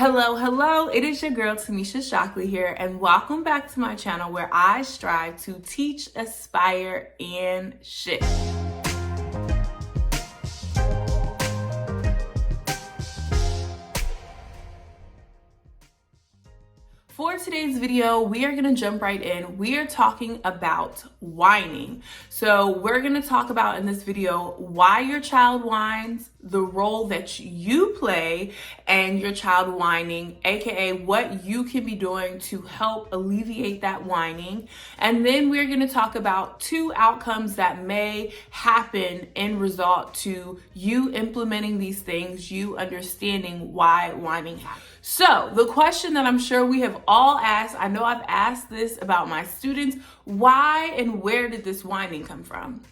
Hello, it is your girl Timmesha Shockley here, and welcome back to my channel where I strive to teach, aspire, and shift. For today's video, we are gonna jump right in. We are talking about whining. So we're gonna talk about in this video why your child whines, the role that you play and your child whining, aka what you can be doing to help alleviate that whining. And then we're gonna talk about 2 outcomes that may happen in result to you implementing these things, you understanding why whining happens. So the question that I'm sure we have all asked, I know I've asked this about my students, why and where did this whining come from?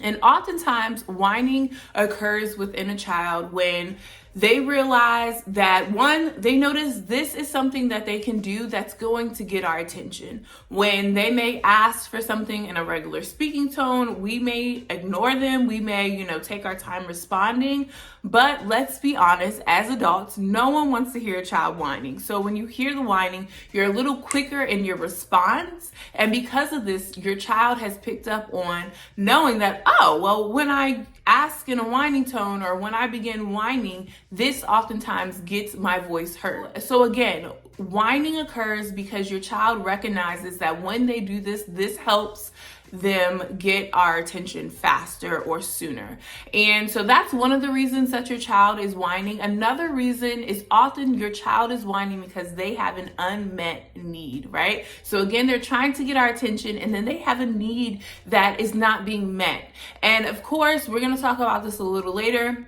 And oftentimes whining occurs within a child when they realize that they notice this is something that they can do that's going to get our attention. When they may ask for something in a regular speaking tone, we may ignore them. We may, take our time responding. But let's be honest, as adults, no one wants to hear a child whining. So when you hear the whining, you're a little quicker in your response. And because of this, your child has picked up on knowing that, when I ask in a whining tone or when I begin whining, this oftentimes gets my voice heard. So again, whining occurs because your child recognizes that when they do this, this helps them get our attention faster or sooner. And so that's one of the reasons that your child is whining. Another reason is often your child is whining because they have an unmet need, right? So again, they're trying to get our attention and then they have a need that is not being met. And of course, we're going to talk about this a little later.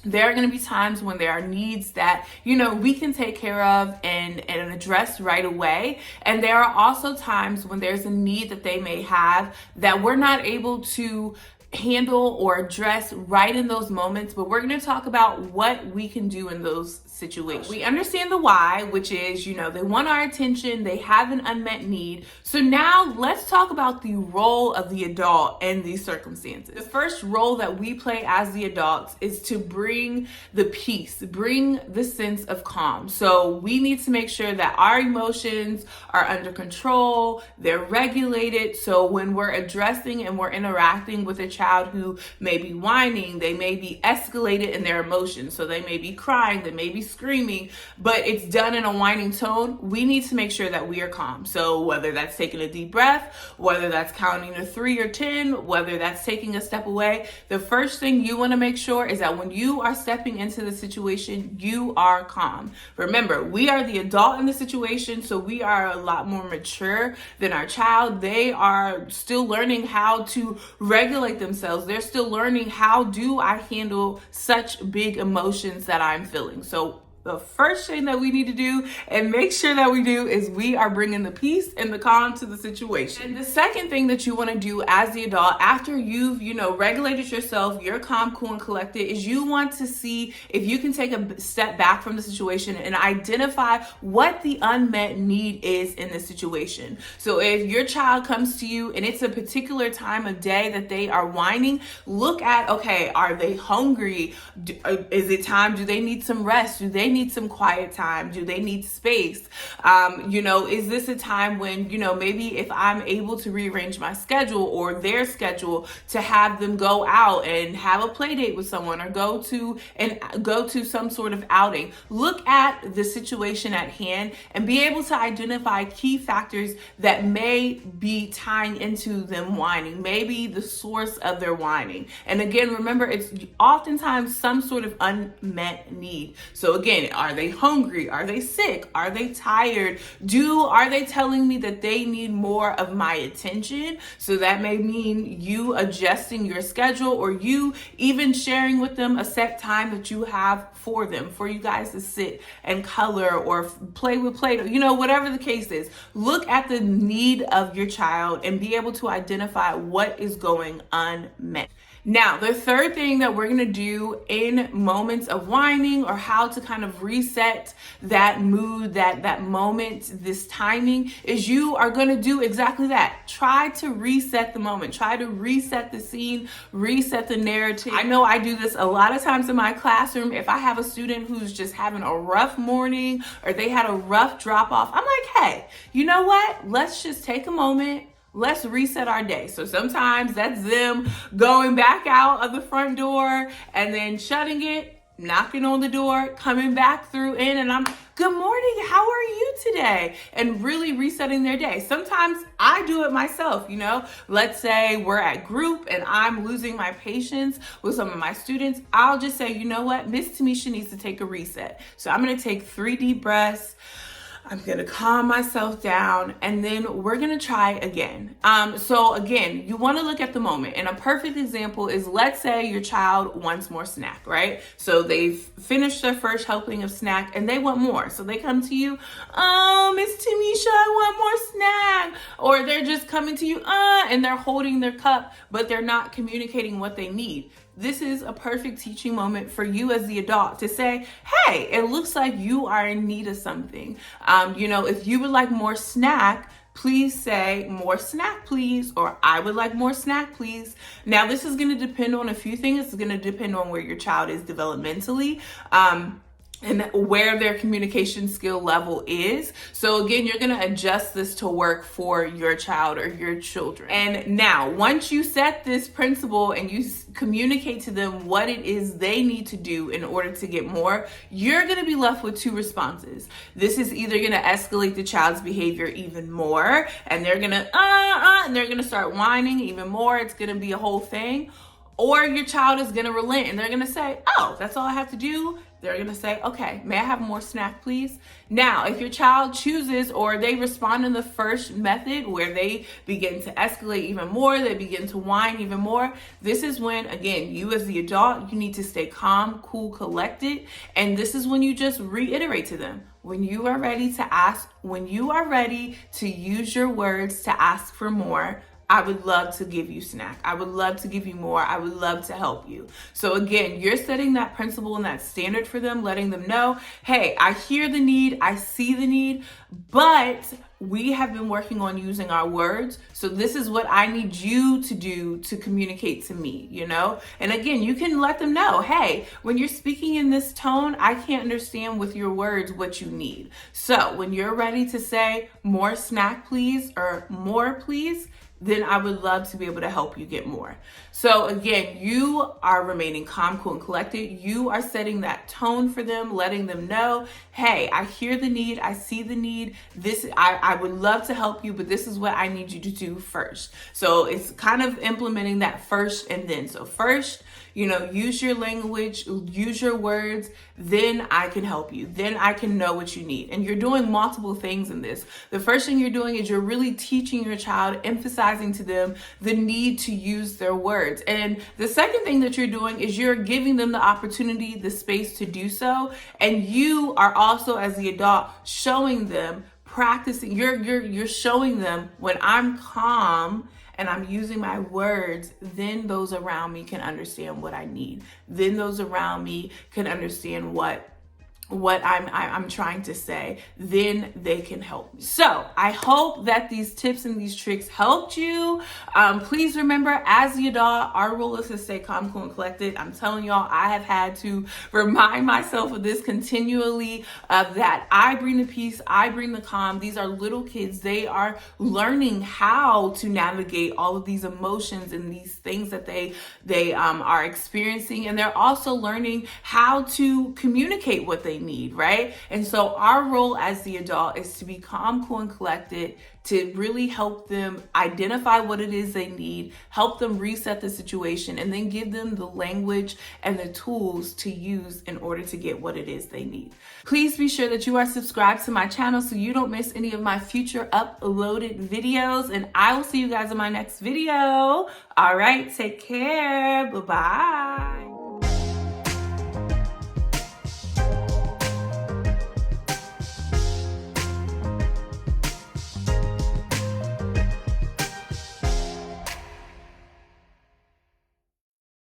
There are going to be times when there are needs that, we can take care of and address right away. And there are also times when there's a need that they may have that we're not able to handle or address right in those moments, but we're going to talk about what we can do in those situations. We understand the why, which is, they want our attention, they have an unmet need. So now let's talk about the role of the adult in these circumstances. The first role that we play as the adults is to bring the peace, bring the sense of calm. So we need to make sure that our emotions are under control, they're regulated. So when we're addressing and we're interacting with a child who may be whining, they may be escalated in their emotions. So they may be crying, they may be screaming, but it's done in a whining tone. We need to make sure that we are calm. So whether that's taking a deep breath, whether that's counting to 3 or 10, whether that's taking a step away, the first thing you want to make sure is that when you are stepping into the situation, you are calm. Remember, we are the adult in the situation, so we are a lot more mature than our child. They are still learning how to regulate themselves. They're still learning how do I handle such big emotions that I'm feeling. So the first thing that we need to do and make sure that we do is we are bringing the peace and the calm to the situation. And the second thing that you want to do as the adult after you've, regulated yourself, you're calm, cool, and collected, is you want to see if you can take a step back from the situation and identify what the unmet need is in the situation. So if your child comes to you and it's a particular time of day that they are whining, look at, okay, are they hungry? Is it time? Do they need some rest? Do they need some quiet time? Do they need space? Is this a time when, maybe if I'm able to rearrange my schedule or their schedule to have them go out and have a play date with someone or go to some sort of outing. Look at the situation at hand and be able to identify key factors that may be tying into them whining, maybe the source of their whining. And again, remember, it's oftentimes some sort of unmet need. So again, are they hungry? Are they sick? Are they tired? Are they telling me that they need more of my attention? So that may mean you adjusting your schedule or you even sharing with them a set time that you have for them, for you guys to sit and color or play with Play-Doh, whatever the case is. Look at the need of your child and be able to identify what is going unmet. Now, the third thing that we're gonna do in moments of whining, or how to kind of reset that mood, that moment, this timing, is you are gonna do exactly that. Try to reset the moment. Try to reset the scene, reset the narrative. I know I do this a lot of times in my classroom. If I have a student who's just having a rough morning or they had a rough drop off, I'm like, hey, you know what? Let's just take a moment. Let's reset our day. So sometimes that's them going back out of the front door and then shutting it, knocking on the door, coming back through in, and I'm, good morning, how are you today? And really resetting their day. Sometimes I do it myself, you know. Let's say we're at group and I'm losing my patience with some of my students. I'll just say, you know what, Miss Timmesha needs to take a reset. So I'm gonna take 3 deep breaths. I'm gonna calm myself down, and then we're gonna try again. So again, you wanna look at the moment. And a perfect example is, let's say your child wants more snack, right? So they've finished their first helping of snack and they want more. So they come to you, oh, Miss Timmesha, I want more snack. Or they're just coming to you, and they're holding their cup, but they're not communicating what they need. This is a perfect teaching moment for you as the adult to say, hey, it looks like you are in need of something. You know, if you would like more snack, please say more snack, please, or I would like more snack, please. Now, this is going to depend on a few things. It's going to depend on where your child is developmentally. And where their communication skill level is. So again, you're gonna adjust this to work for your child or your children. And now, once you set this principle and you communicate to them what it is they need to do in order to get more, you're gonna be left with 2 responses. This is either gonna escalate the child's behavior even more, and they're gonna, and they're gonna start whining even more. It's gonna be a whole thing. Or your child is gonna relent and they're gonna say, oh, that's all I have to do. They're gonna say, okay, may I have more snack, please? Now, if your child chooses or they respond in the first method where they begin to escalate even more, they begin to whine even more, this is when, again, you as the adult, you need to stay calm, cool, collected. And this is when you just reiterate to them, when you are ready to ask, when you are ready to use your words to ask for more, I would love to give you snack. I would love to give you more. I would love to help you. So again, you're setting that principle and that standard for them, letting them know, hey, I hear the need, I see the need, but we have been working on using our words. So this is what I need you to do to communicate to me, you know? And again, you can let them know, hey, when you're speaking in this tone, I can't understand with your words what you need. So when you're ready to say more snack, please, or more, please, then I would love to be able to help you get more. So again, you are remaining calm, cool, and collected. You are setting that tone for them, letting them know, hey, I hear the need, I see the need. I would love to help you, but this is what I need you to do first. So it's kind of implementing that first and then. So first, you know, use your language, use your words, then I can help you. Then I can know what you need. And you're doing multiple things in this. The first thing you're doing is you're really teaching your child, emphasizing to them the need to use their words. And the second thing that you're doing is you're giving them the opportunity, the space to do so. And you are also, as the adult, showing them, practicing, you're showing them, when I'm calm and I'm using my words, then those around me can understand what I need. Then those around me can understand what I'm trying to say, then they can help me. So I hope that these tips and these tricks helped you. Please remember, as the adult, our rule is to stay calm, cool, and collected. I'm telling y'all, I have had to remind myself of this continually, that I bring the peace, I bring the calm. These are little kids. They are learning how to navigate all of these emotions and these things that they are experiencing. And they're also learning how to communicate what they need, right? And so our role as the adult is to be calm, cool, and collected, to really help them identify what it is they need, help them reset the situation, and then give them the language and the tools to use in order to get what it is they need. Please be sure that you are subscribed to my channel so you don't miss any of my future uploaded videos, and I will see you guys in my next video. All right, take care. Bye-bye.